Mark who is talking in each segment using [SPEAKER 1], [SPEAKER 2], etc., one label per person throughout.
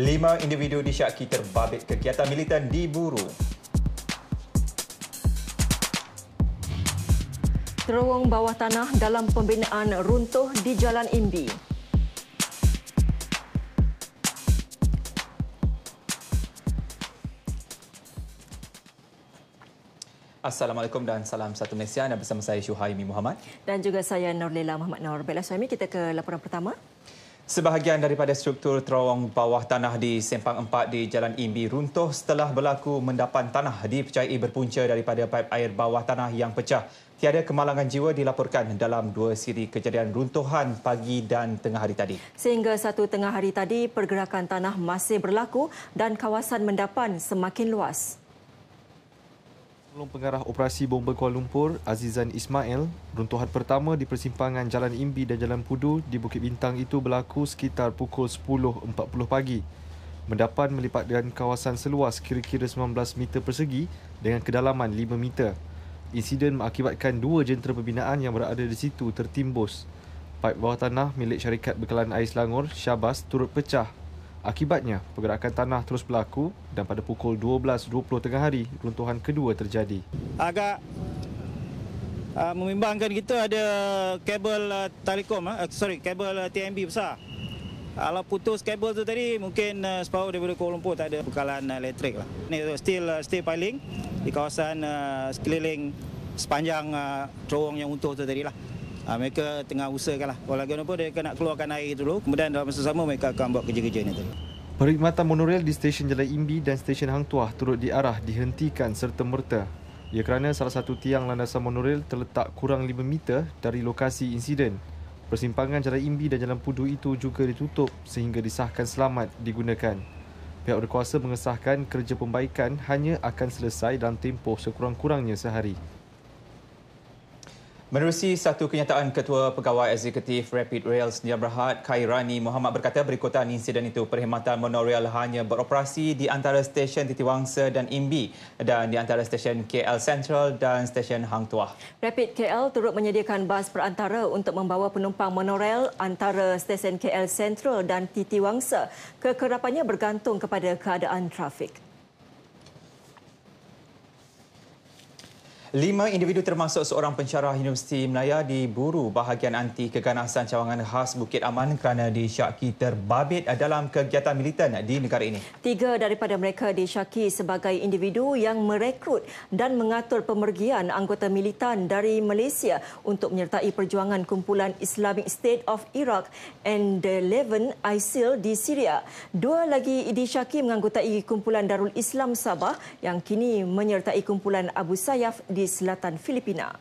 [SPEAKER 1] 5 individu disyaki terbabit kegiatan militan diburu.
[SPEAKER 2] Terowong bawah tanah dalam pembinaan runtuh di Jalan Imbi.
[SPEAKER 1] Assalamualaikum dan salam satu Malaysia. Anda bersama saya Syuhaimi Muhammad.
[SPEAKER 2] Dan juga saya Nurlela Muhammad Nur. Baiklah Syuhaimi, kita ke laporan pertama.
[SPEAKER 1] Sebahagian daripada struktur terowong bawah tanah di Sempang 4 di Jalan Imbi runtuh setelah berlaku mendapan tanah dipercayai berpunca daripada paip air bawah tanah yang pecah. Tiada kemalangan jiwa dilaporkan dalam 2 siri kejadian runtuhan pagi dan tengah hari tadi.
[SPEAKER 2] Sehingga 1 tengah hari tadi, pergerakan tanah masih berlaku dan kawasan mendapan semakin luas.
[SPEAKER 3] Tolong Pengarah Operasi Bomba Kuala Lumpur, Azizan Ismail, runtuhan pertama di persimpangan Jalan Imbi dan Jalan Pudu di Bukit Bintang itu berlaku sekitar pukul 10.40 pagi. Mendapan melipatkan kawasan seluas kira-kira 19 meter persegi dengan kedalaman 5 meter. Insiden mengakibatkan 2 jentera pembinaan yang berada di situ tertimbus. Paip bawah tanah milik syarikat bekalan air Selangor, Syabas, turut pecah. Akibatnya, pergerakan tanah terus berlaku dan pada pukul 12.20 tengah hari, runtuhan kedua terjadi.
[SPEAKER 4] Agak membimbangkan kita ada kabel telekom, kabel TMB besar. Kalau putus kabel tu tadi, mungkin separuh daripada Kuala Lumpur tak ada bekalan elektrik lah. Ini still piling di kawasan sekeliling sepanjang terowong yang runtuh tu tadi lah. Mereka tengah usahakanlah. Walaupun mereka nak keluarkan air dulu, kemudian dalam masa sama mereka akan buat kerja-kerja ini tadi.
[SPEAKER 3] Perkhidmatan monorail di stesen Jalan Imbi dan stesen Hang Tuah turut diarah dihentikan serta-merta. Ia kerana salah satu tiang landasan monorail terletak kurang 5 meter dari lokasi insiden. Persimpangan Jalan Imbi dan Jalan Pudu itu juga ditutup sehingga disahkan selamat digunakan. Pihak berkuasa mengesahkan kerja pembaikan hanya akan selesai dalam tempoh sekurang-kurangnya sehari.
[SPEAKER 1] Menerusi satu kenyataan Ketua Pegawai Eksekutif Rapid Rail Sdn Bhd, Khairani Muhammad berkata berikutan insiden itu, perkhidmatan monorail hanya beroperasi di antara stesen Titiwangsa dan Imbi dan di antara stesen KL Central dan stesen Hang Tuah.
[SPEAKER 2] Rapid KL turut menyediakan bas perantara untuk membawa penumpang monorail antara stesen KL Central dan Titiwangsa. Kekerapannya bergantung kepada keadaan trafik.
[SPEAKER 1] 5 individu termasuk seorang pensyarah Universiti Melaya diburu bahagian anti keganasan cawangan khas Bukit Aman kerana disyaki terbabit dalam kegiatan militan di negara ini. 3
[SPEAKER 2] daripada mereka disyaki sebagai individu yang merekrut dan mengatur pemergian anggota militan dari Malaysia untuk menyertai perjuangan kumpulan Islamic State of Iraq and the Levant ISIL di Syria. 2 lagi disyaki menganggotai kumpulan Darul Islam Sabah yang kini menyertai kumpulan Abu Sayyaf di selatan Filipina.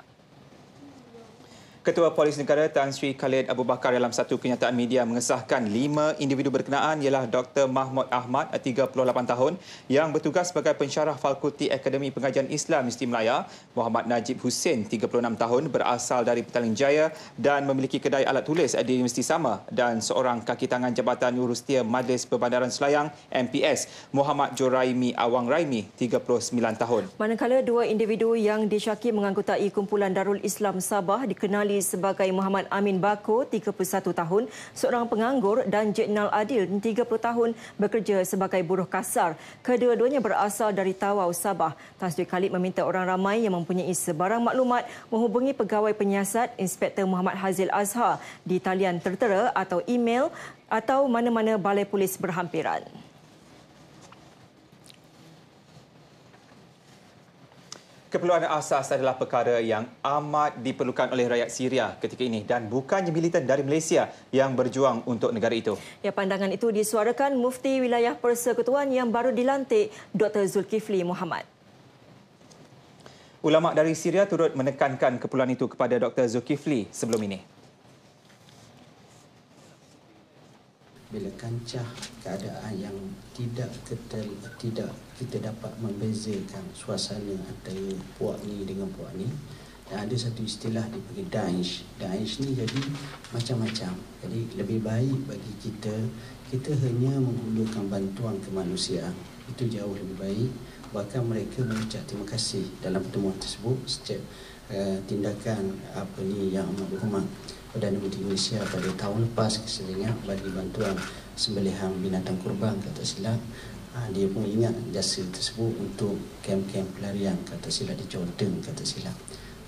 [SPEAKER 1] Ketua Polis Negara Tan Sri Khalid Abu Bakar dalam satu kenyataan media mengesahkan 5 individu berkenaan ialah Dr. Mahmud Ahmad, 38 tahun, yang bertugas sebagai pensyarah Fakulti Akademi Pengajian Islam Universiti Melaya, Muhammad Najib Hussein, 36 tahun, berasal dari Petaling Jaya dan memiliki kedai alat tulis di Universiti sama, dan seorang kaki tangan Jabatan Urustia Majlis Perbandaran Selayang MPS, Muhammad Joraimi Awang Raimi, 39 tahun.
[SPEAKER 2] Manakala 2 individu yang disyaki menganggotai kumpulan Darul Islam Sabah dikenali sebagai Muhammad Amin Bako, 31 tahun, seorang penganggur, dan Jeknal Adil, 30 tahun, bekerja sebagai buruh kasar. Kedua-duanya berasal dari Tawau, Sabah. Tan Sri Khalid meminta orang ramai yang mempunyai sebarang maklumat menghubungi Pegawai Penyiasat Inspektor Muhammad Hazil Azhar di talian tertera atau email atau mana-mana balai polis berhampiran.
[SPEAKER 1] Keperluan asas adalah perkara yang amat diperlukan oleh rakyat Syria ketika ini dan bukannya militan dari Malaysia yang berjuang untuk negara itu.
[SPEAKER 2] Ya, pandangan itu disuarakan Mufti Wilayah Persekutuan yang baru dilantik, Dr. Zulkifli Muhammad.
[SPEAKER 1] Ulama dari Syria turut menekankan keperluan itu kepada Dr. Zulkifli sebelum ini.
[SPEAKER 5] Bila kancah keadaan yang tidak kita dapat membezakan suasana antara puak ni dengan puak ni, dan ada satu istilah dipanggil Daesh. Daesh ni jadi macam-macam. Jadi lebih baik bagi kita hanya menghulurkan bantuan kemanusiaan. Itu jauh lebih baik. Bahkan mereka mengucap terima kasih dalam pertemuan tersebut setiap tindakan yang amat berhormat. Perdana Menteri Malaysia pada tahun lepas keselanya bagi bantuan sembelihan binatang kurban kata silap. Dia pun ingat jasa tersebut untuk kem-kem pelarian kata silap di Jordan kata silap.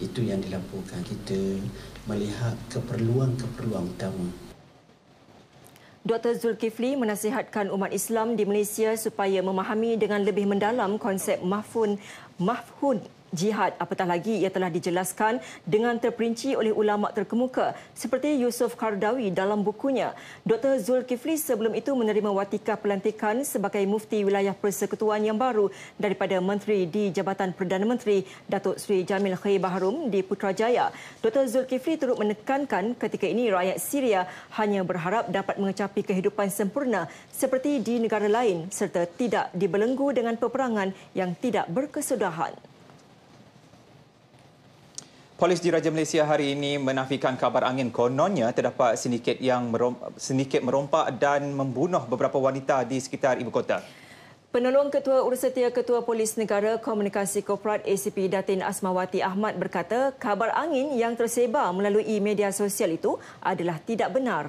[SPEAKER 5] Itu yang dilaporkan. Kita melihat keperluan-keperluan utama.
[SPEAKER 2] Dr. Zulkifli menasihatkan umat Islam di Malaysia supaya memahami dengan lebih mendalam konsep mafhum jihad, apatah lagi ia telah dijelaskan dengan terperinci oleh ulama terkemuka seperti Yusuf Qardawi dalam bukunya. Dr. Zulkifli sebelum itu menerima watika pelantikan sebagai Mufti Wilayah Persekutuan yang baru daripada Menteri di Jabatan Perdana Menteri Datuk Seri Jamil Khair Baharom di Putrajaya. Dr. Zulkifli turut menekankan ketika ini rakyat Syria hanya berharap dapat mengecapi kehidupan sempurna seperti di negara lain serta tidak dibelenggu dengan peperangan yang tidak berkesudahan.
[SPEAKER 1] Polis Diraja Malaysia hari ini menafikan kabar angin kononnya terdapat sindiket merompak dan membunuh beberapa wanita di sekitar ibu kota.
[SPEAKER 2] Penolong Ketua Urussetia Ketua Polis Negara Komunikasi Korporat ACP Datin Asmawati Ahmad berkata kabar angin yang tersebar melalui media sosial itu adalah tidak benar.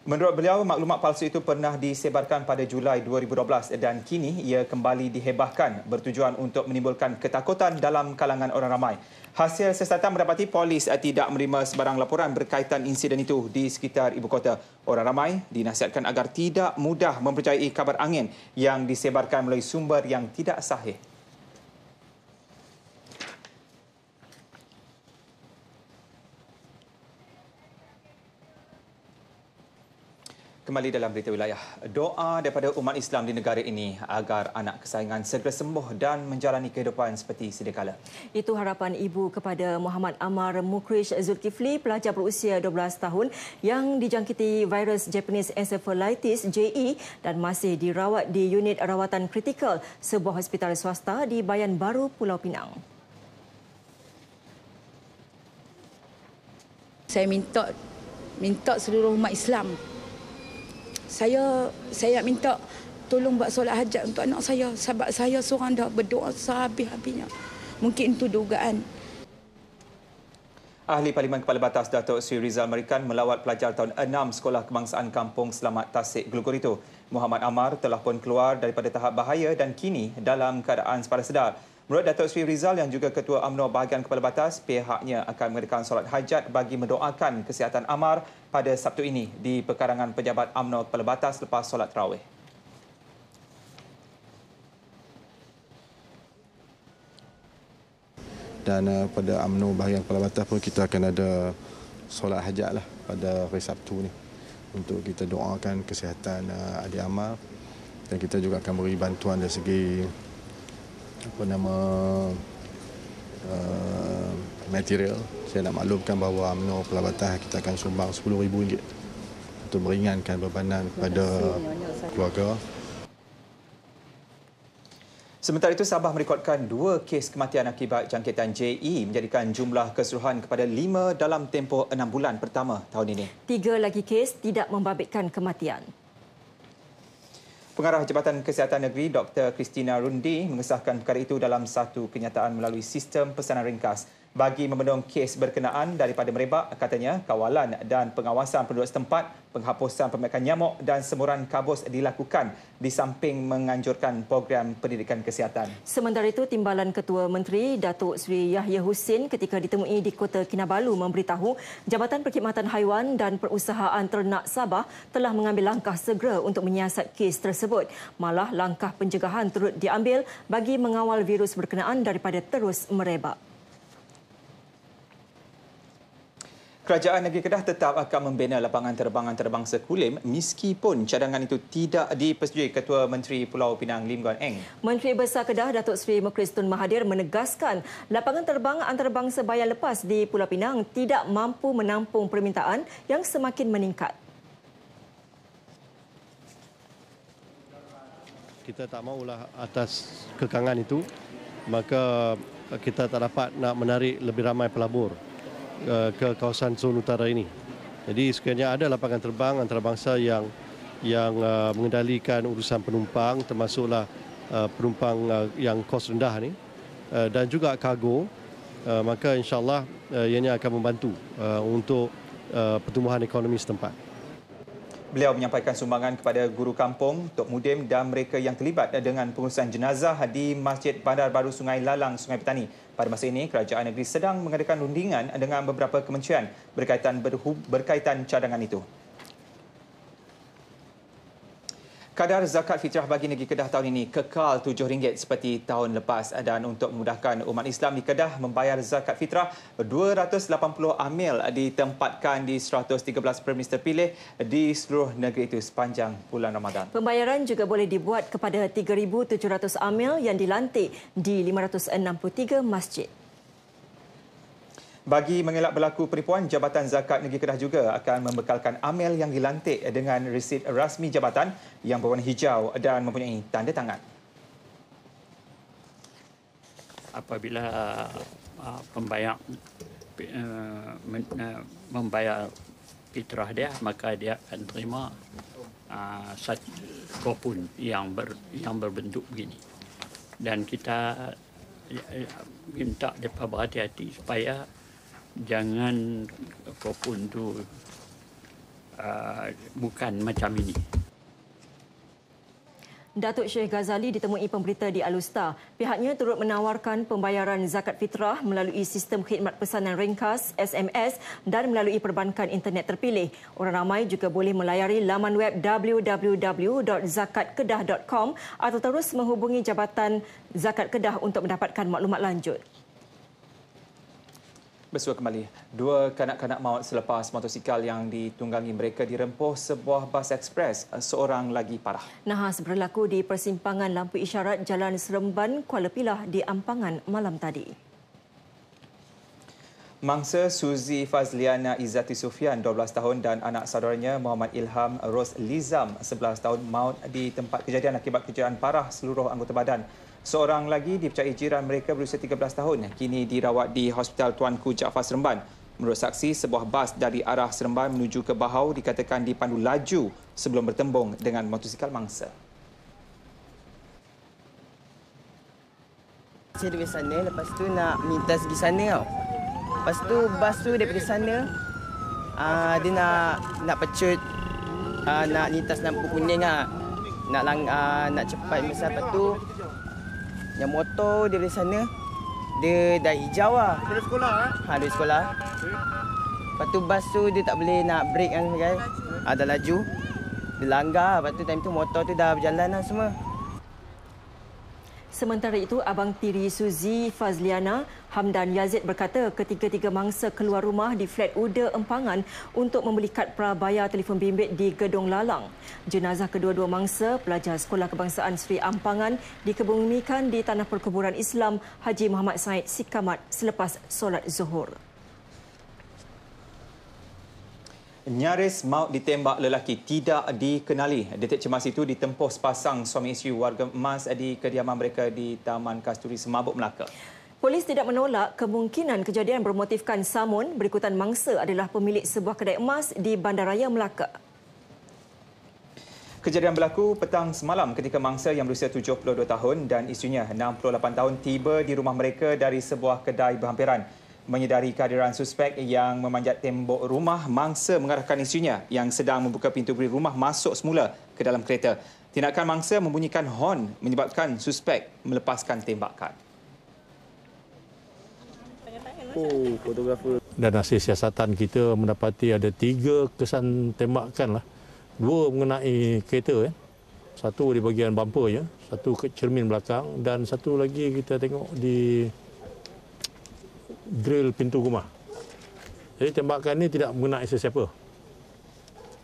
[SPEAKER 1] Menurut beliau, maklumat palsu itu pernah disebarkan pada Julai 2012 dan kini ia kembali dihebahkan bertujuan untuk menimbulkan ketakutan dalam kalangan orang ramai. Hasil siasatan mendapati polis tidak menerima sebarang laporan berkaitan insiden itu di sekitar ibu kota. Orang ramai dinasihatkan agar tidak mudah mempercayai kabar angin yang disebarkan melalui sumber yang tidak sahih. Kembali dalam berita wilayah. Doa daripada umat Islam di negara ini agar anak kesayangan segera sembuh dan menjalani kehidupan seperti sedia kala.
[SPEAKER 2] Itu harapan ibu kepada Muhammad Amar Mukrish Zulkifli, pelajar berusia 12 tahun yang dijangkiti virus Japanese Encephalitis JE dan masih dirawat di unit rawatan kritikal sebuah hospital swasta di Bayan Baru, Pulau Pinang.
[SPEAKER 6] Saya minta seluruh umat Islam. Saya minta tolong buat solat hajat untuk anak saya sebab saya seorang dah berdoa sehabis-habisnya. Mungkin itu dugaan.
[SPEAKER 1] Ahli Parlimen Kepala Batas Datuk Seri Rizal Marikan melawat pelajar tahun 6 Sekolah Kebangsaan Kampung Selamat Tasik Gelugor itu. Muhammad Amar telah pun keluar daripada tahap bahaya dan kini dalam keadaan sepada sedar. Menurut Datuk Seri Rizal yang juga Ketua UMNO Bahagian Kepala Batas, pihaknya akan mengadakan solat hajat bagi mendoakan kesihatan Amar pada Sabtu ini di pekarangan pejabat UMNO Kepala Batas lepas solat tarawih.
[SPEAKER 7] Dan pada UMNO Bahagian Kepala Batas pun kita akan ada solat hajat lah pada hari Sabtu ni untuk kita doakan kesihatan adik Amar, dan kita juga akan beri bantuan dari segi material. Saya nak maklumkan bahawa UMNO Kepala Batas kita akan sumbang RM10,000 untuk meringankan bebanan kepada keluarga.
[SPEAKER 1] Sementara itu, Sabah merekodkan 2 kes kematian akibat jangkitan JE menjadikan jumlah keseluruhan kepada 5 dalam tempoh 6 bulan pertama tahun ini.
[SPEAKER 2] 3 lagi kes tidak membabitkan kematian.
[SPEAKER 1] Pengarah Jabatan Kesihatan Negeri Dr. Christina Rundi mengesahkan perkara itu dalam satu kenyataan melalui sistem pesanan ringkas. Bagi membendung kes berkenaan daripada merebak, katanya kawalan dan pengawasan penduduk setempat, penghapusan pembiakan nyamuk dan semburan kabus dilakukan di samping menganjurkan program pendidikan kesihatan.
[SPEAKER 2] Sementara itu, Timbalan Ketua Menteri Datuk Seri Yahya Hussein ketika ditemui di Kota Kinabalu memberitahu Jabatan Perkhidmatan Haiwan dan Perusahaan Ternak Sabah telah mengambil langkah segera untuk menyiasat kes tersebut. Malah langkah pencegahan turut diambil bagi mengawal virus berkenaan daripada terus merebak.
[SPEAKER 1] Kerajaan Negeri Kedah tetap akan membina lapangan terbang antarabangsa Kulim meskipun cadangan itu tidak dipersetujui Ketua Menteri Pulau Pinang Lim Guan Eng.
[SPEAKER 2] Menteri Besar Kedah Datuk Seri Mukrish Tun Mahathir menegaskan lapangan terbang antarabangsa bayan lepas di Pulau Pinang tidak mampu menampung permintaan yang semakin meningkat.
[SPEAKER 8] Kita tak maulah atas kekangan itu, maka kita tak dapat nak menarik lebih ramai pelabur ke kawasan zon utara ini. Jadi sekiranya ada lapangan terbang antarabangsa yang mengendalikan urusan penumpang, termasuklah penumpang yang kos rendah ni, dan juga kargo, maka insyaAllah ianya akan membantu untuk pertumbuhan ekonomi setempat.
[SPEAKER 1] Beliau menyampaikan sumbangan kepada guru kampung, Tok Mudim dan mereka yang terlibat dengan pengurusan jenazah di Masjid Bandar Baru Sungai Lalang, Sungai Petani. Pada masa ini, kerajaan negeri sedang mengadakan rundingan dengan beberapa kementerian berkaitan cadangan itu. Kadar zakat fitrah bagi negeri Kedah tahun ini kekal RM7 seperti tahun lepas, dan untuk memudahkan umat Islam di Kedah membayar zakat fitrah, 280 amil ditempatkan di 113 premis terpilih di seluruh negeri itu sepanjang bulan Ramadan.
[SPEAKER 2] Pembayaran juga boleh dibuat kepada 3,700 amil yang dilantik di 563 masjid.
[SPEAKER 1] Bagi mengelak berlaku penipuan, Jabatan Zakat Negeri Kedah juga akan membekalkan amil yang dilantik dengan resit rasmi jabatan yang berwarna hijau dan mempunyai tanda tangan.
[SPEAKER 9] Apabila membayar fitrah dia, maka dia akan terima satu kupon yang berbentuk begini. Dan kita minta mereka berhati-hati supaya jangan kupon tu bukan macam ini.
[SPEAKER 2] Datuk Syekh Ghazali ditemui pemberita di Alustar. Pihaknya turut menawarkan pembayaran zakat fitrah melalui sistem khidmat pesanan ringkas SMS dan melalui perbankan internet terpilih. Orang ramai juga boleh melayari laman web www.zakatkedah.com atau terus menghubungi Jabatan Zakat Kedah untuk mendapatkan maklumat lanjut.
[SPEAKER 1] Bersua kembali, 2 kanak-kanak maut selepas motosikal yang ditunggangi mereka dirempuh sebuah bas ekspres. Seorang lagi parah.
[SPEAKER 2] Nahas berlaku di persimpangan lampu isyarat Jalan Seremban, Kuala Pilah di Ampangan malam tadi.
[SPEAKER 1] Mangsa Suzy Fazliana Izzati Sufian, 12 tahun dan anak saudaranya Muhammad Ilham Ros Lizam, 11 tahun maut di tempat kejadian akibat kecederaan parah seluruh anggota badan. Seorang lagi dipercayai jiran mereka berusia 13 tahun kini dirawat di Hospital Tuanku Jaafar Seremban. Menurut saksi, sebuah bas dari arah Seremban menuju ke Bahau dikatakan dipandu laju sebelum bertembung dengan motosikal mangsa.
[SPEAKER 10] Saya dari sana, lepas tu nak minta pergi sana tau. Lepas tu bas tu daripada sana, dia nak pecut, nak lintas lampu kuning lah. Nak cepat misal. Lepas tu yang motor dari sana, dia dah hijau lah. Dari sekolah dari sekolah. Lepas tu bas tu dia tak boleh nak break kan, dah laju. Dia langgar, lepas tu time tu motor tu dah berjalan lah semua.
[SPEAKER 2] Sementara itu, abang tiri Suzy Fazliana, Hamdan Yazid berkata ketiga-tiga mangsa keluar rumah di flat Uda Empangan untuk membeli kad prabayar telefon bimbit di Gedung Lalang. Jenazah kedua-dua mangsa, pelajar Sekolah Kebangsaan Seri Ampangan, dikebumikan di Tanah Perkuburan Islam Haji Muhammad Said Sikamat selepas solat Zuhur.
[SPEAKER 1] Nyaris maut ditembak lelaki tidak dikenali. Detik cemas itu ditempuh sepasang suami isteri warga emas di kediaman mereka di Taman Kasturi Semabuk, Melaka.
[SPEAKER 2] Polis tidak menolak kemungkinan kejadian bermotifkan samun berikutan mangsa adalah pemilik sebuah kedai emas di Bandaraya, Melaka.
[SPEAKER 1] Kejadian berlaku petang semalam ketika mangsa yang berusia 72 tahun dan isterinya 68 tahun tiba di rumah mereka dari sebuah kedai berhampiran. Menyedari kehadiran suspek yang memanjat tembok rumah, mangsa mengarahkan isterinya yang sedang membuka pintu beri rumah masuk semula ke dalam kereta. Tindakan mangsa membunyikan hon menyebabkan suspek melepaskan tembakan.
[SPEAKER 11] Dan hasil siasatan kita mendapati ada 3 kesan tembakan lah. 2 mengenai kereta, satu di bahagian bumper, satu ke cermin belakang dan satu lagi kita tengok di grill pintu rumah. Jadi tembakan ini tidak mengenai sesiapa.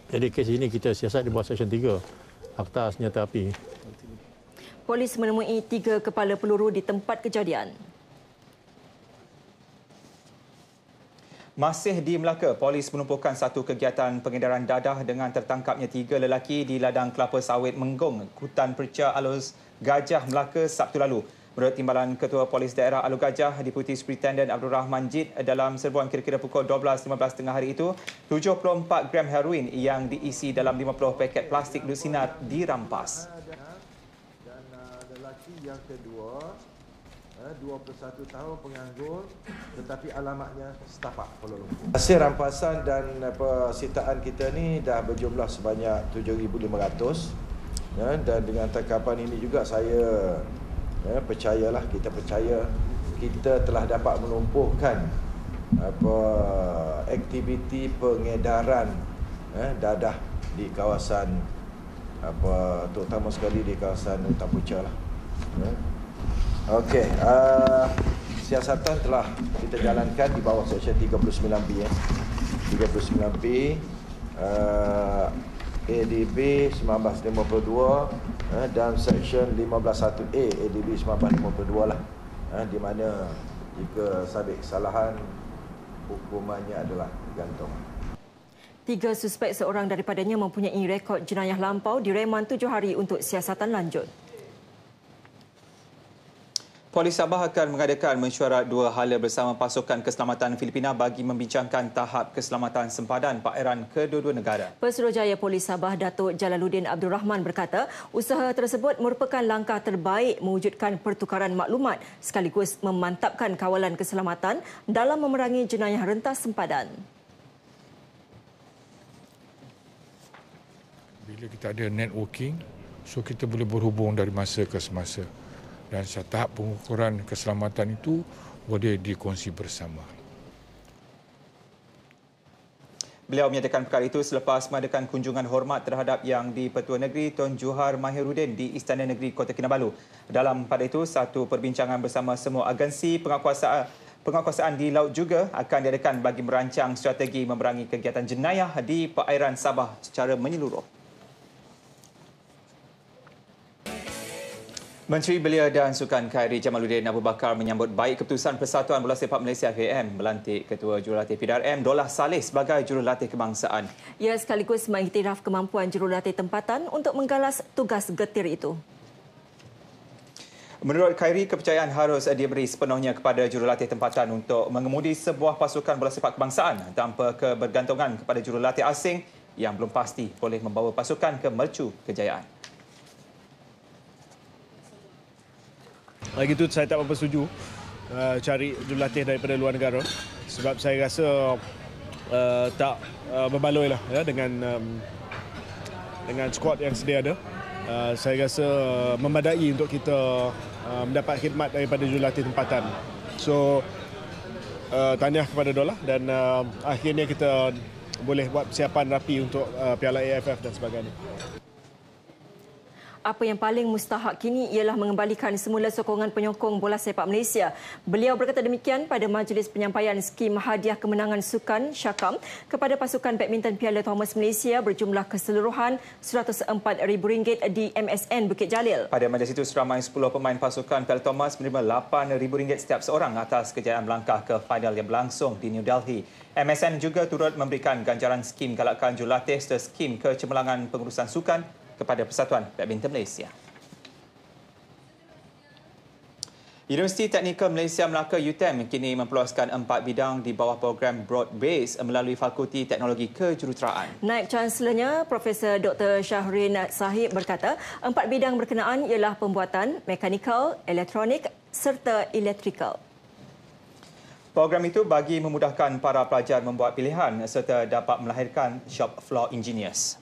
[SPEAKER 11] Jadi kes ini kita siasat di bawah Seksyen 3 Akta Senjata Api.
[SPEAKER 2] Polis menemui 3 kepala peluru di tempat kejadian.
[SPEAKER 1] Masih di Melaka, polis menumpukan satu kegiatan pengedaran dadah dengan tertangkapnya 3 lelaki di ladang kelapa sawit Menggong, Kutan Perca, Alus Gajah, Melaka Sabtu lalu. Menurut Timbalan Ketua Polis Daerah Alus Gajah, Deputi Superintendent Abdul Rahman Jid, dalam serbuan kira-kira pukul 12.15 tengah hari itu, 74 gram heroin yang diisi dalam 50 paket plastik duduk sinar dirampas.
[SPEAKER 12] Dan lelaki yang kedua 21 tahun penganggur tetapi alamatnya setapak Kuala Lumpur. Hasil rampasan dan sitaan kita ni dah berjumlah sebanyak 7,500 dan dengan tangkapan ini juga saya percayalah, kita percaya kita telah dapat melumpuhkan aktiviti pengedaran dadah di kawasan terutama sekali di kawasan Hutan Puca lah. Okey, siasatan telah kita jalankan di bawah Seksyen 39B 39B ADB 1952 dan Seksyen 15(1)A ADB 1952 lah, di mana jika sabit kesalahan hukumannya adalah gantung.
[SPEAKER 2] 3 suspek, seorang daripadanya mempunyai rekod jenayah lampau, direman 7 hari untuk siasatan lanjut.
[SPEAKER 1] Polis Sabah akan mengadakan mesyuarat 2 hala bersama pasukan keselamatan Filipina bagi membincangkan tahap keselamatan sempadan perairan kedua-dua negara.
[SPEAKER 2] Pesuruhjaya Polis Sabah Datuk Jalaluddin Abdul Rahman berkata, usaha tersebut merupakan langkah terbaik mewujudkan pertukaran maklumat sekaligus memantapkan kawalan keselamatan dalam memerangi jenayah rentas sempadan.
[SPEAKER 13] Bila kita ada networking, so kita boleh berhubung dari masa ke semasa. Dan tahap pengukuran keselamatan itu boleh dikongsi bersama.
[SPEAKER 1] Beliau menyatakan perkara itu selepas mengadakan kunjungan hormat terhadap Yang di-Pertua Negeri Tun Juhar Mahiruddin di Istana Negeri Kota Kinabalu. Dalam pada itu, satu perbincangan bersama semua agensi penguatkuasaan di laut juga akan diadakan bagi merancang strategi memerangi kegiatan jenayah di perairan Sabah secara menyeluruh. Menteri Belia dan Sukan Khairi Jamaluddin Abu Bakar menyambut baik keputusan Persatuan Bola Sepak Malaysia (FAM) melantik Ketua Jurulatih PDRM Dollah Saleh sebagai Jurulatih Kebangsaan. Ia sekaligus mengiktiraf kemampuan Jurulatih Tempatan untuk menggalas tugas getir itu. Menurut Khairi, kepercayaan harus diberi sepenuhnya kepada Jurulatih Tempatan untuk mengemudi sebuah pasukan bola sepak kebangsaan tanpa kebergantungan kepada jurulatih asing yang belum pasti boleh membawa pasukan ke mercu kejayaan.
[SPEAKER 14] Lagi itu saya tak berapa setuju cari jurulatih daripada luar negara sebab saya rasa tak berbaloi lah dengan skuad yang sedia ada. Saya rasa memadai untuk kita mendapat khidmat daripada jurulatih tempatan. So tahniah kepada Dollah dan akhirnya kita boleh buat persiapan rapi untuk Piala AFF dan sebagainya.
[SPEAKER 2] Apa yang paling mustahak kini ialah mengembalikan semula sokongan penyokong bola sepak Malaysia. Beliau berkata demikian pada majlis penyampaian skim hadiah kemenangan sukan Syakam kepada pasukan badminton Piala Thomas Malaysia berjumlah keseluruhan RM104,000 di MSN Bukit Jalil.
[SPEAKER 1] Pada majlis itu, seramai 10 pemain pasukan Piala Thomas menerima RM8,000 setiap seorang atas kejayaan melangkah ke final yang berlangsung di New Delhi. MSN juga turut memberikan ganjaran skim galakan jurulatih serta skim kecemerlangan pengurusan sukan kepada Persatuan Badminton Malaysia. Universiti Teknikal Malaysia Melaka UTM kini mempeluaskan 4 bidang di bawah program Broad Base melalui Fakulti Teknologi Kejuruteraan.
[SPEAKER 2] Naib Chancelornya Profesor Dr. Shahrin Sahib berkata 4 bidang berkenaan ialah pembuatan, mekanikal, elektronik serta elektrikal.
[SPEAKER 1] Program itu bagi memudahkan para pelajar membuat pilihan serta dapat melahirkan shop floor engineers.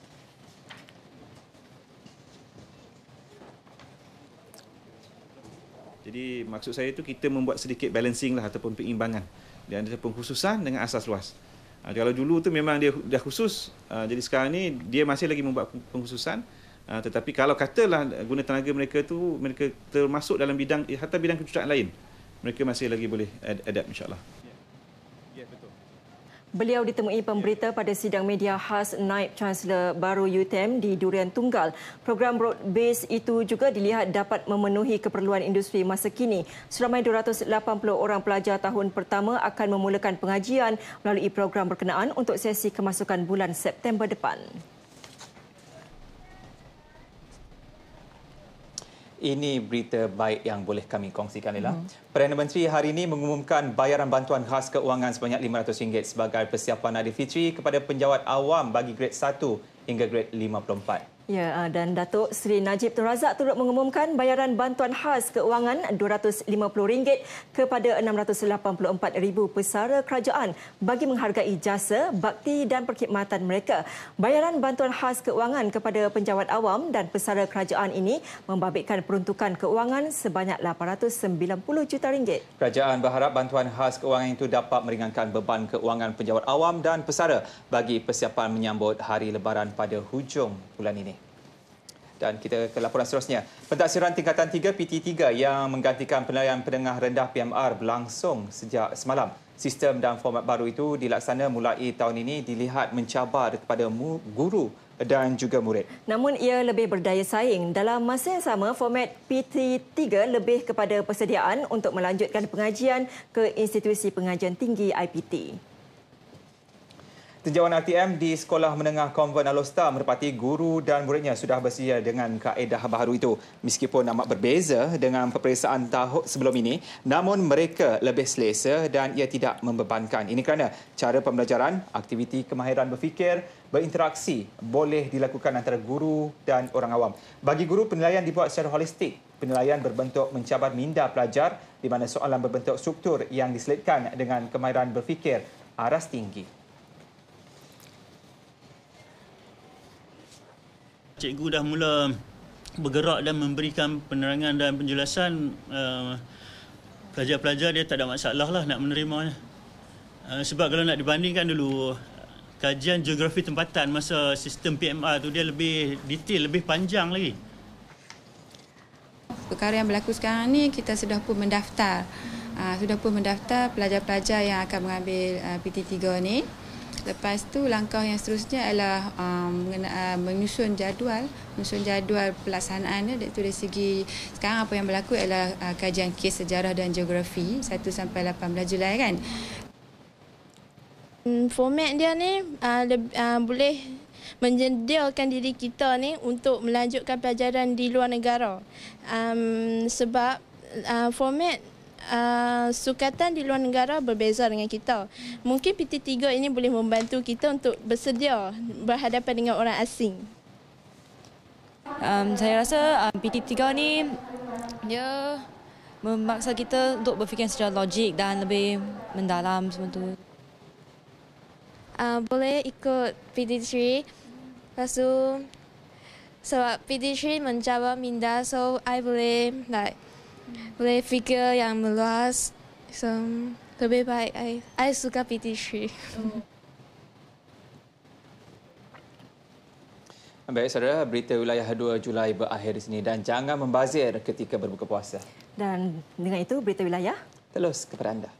[SPEAKER 15] Jadi maksud saya itu kita membuat sedikit balancing lah ataupun peimbangan dan ada pengkhususan dengan asas luas. Kalau dulu tu memang dia dah khusus, jadi sekarang ni dia masih lagi membuat pengkhususan. Tetapi kalau katalah guna tenaga mereka tu mereka termasuk dalam bidang hatta bidang kejuruteraan lain, mereka masih lagi boleh adapt insya-Allah.
[SPEAKER 2] Beliau ditemui pemberita pada sidang media khas Naib Chancellor baru UTM di Durian Tunggal. Program Broad Base itu juga dilihat dapat memenuhi keperluan industri masa kini. Seramai 280 orang pelajar tahun pertama akan memulakan pengajian melalui program berkenaan untuk sesi kemasukan bulan September depan.
[SPEAKER 1] Ini berita baik yang boleh kami kongsikan, Lela. Perdana Menteri hari ini mengumumkan bayaran bantuan khas keuangan sebanyak RM500 sebagai persiapan Aidilfitri kepada penjawat awam bagi grade 1 hingga grade 54.
[SPEAKER 2] Ya, dan Datuk Seri Najib Tun Razak turut mengumumkan bayaran bantuan khas keuangan RM250 kepada 684,000 pesara kerajaan bagi menghargai jasa, bakti dan perkhidmatan mereka. Bayaran bantuan khas keuangan kepada penjawat awam dan pesara kerajaan ini membabitkan peruntukan keuangan sebanyak RM890 juta.
[SPEAKER 1] Kerajaan berharap bantuan khas keuangan itu dapat meringankan beban keuangan penjawat awam dan pesara bagi persiapan menyambut Hari Lebaran pada hujung bulan ini. Dan kita ke laporan seterusnya. Pentaksiran tingkatan 3 PT3 yang menggantikan penilaian penengah rendah PMR berlangsung sejak semalam. Sistem dan format baru itu dilaksana mulai tahun ini dilihat mencabar kepada guru dan juga murid.
[SPEAKER 2] Namun ia lebih berdaya saing. Dalam masa yang sama, format PT3 lebih kepada persediaan untuk melanjutkan pengajian ke institusi pengajian tinggi IPT.
[SPEAKER 1] Tinjauan RTM di Sekolah Menengah Konvent Alostar merepati guru dan muridnya sudah bersedia dengan kaedah baharu itu. Meskipun amat berbeza dengan peperiksaan tahun sebelum ini, namun mereka lebih selesa dan ia tidak membebankan. Ini kerana cara pembelajaran, aktiviti kemahiran berfikir, berinteraksi boleh dilakukan antara guru dan orang awam. Bagi guru, penilaian dibuat secara holistik. Penilaian berbentuk mencabar minda pelajar di mana soalan berbentuk struktur yang diselitkan dengan kemahiran berfikir aras tinggi.
[SPEAKER 16] Cikgu dah mula bergerak dan memberikan penerangan dan penjelasan. Pelajar-pelajar dia tak ada masalah lah nak menerimanya. Sebab kalau nak dibandingkan dulu, kajian geografi tempatan masa sistem PMR tu dia lebih detail, lebih panjang lagi.
[SPEAKER 6] Perkara yang berlaku sekarang ni, kita sudah pun mendaftar. Pelajar-pelajar yang akan mengambil PT3 ni. Lepas tu langkah yang seterusnya adalah menyusun jadual pelaksanaan. Iaitu dari segi sekarang apa yang berlaku adalah kajian kes sejarah dan geografi 1 sampai 18 Julai kan.
[SPEAKER 17] Format dia ni boleh menyediakan diri kita ni untuk melanjutkan pelajaran di luar negara. Sebab format sukatan di luar negara berbeza dengan kita. Mungkin PT3 ini boleh membantu kita untuk bersedia berhadapan dengan orang asing.
[SPEAKER 18] Saya rasa PT3 ni dia memaksa kita untuk berfikir secara logik dan lebih mendalam semua tu.
[SPEAKER 17] Boleh ikut PT3. Lepas tu sebab PT3 mencabar minda, so I boleh fikir yang meluas. So, lebih baik I suka PT3.
[SPEAKER 1] Baik saudara, berita wilayah 2 Julai berakhir di sini dan jangan membazir ketika berbuka puasa.
[SPEAKER 2] Dan dengan itu berita wilayah
[SPEAKER 1] terus kepada anda.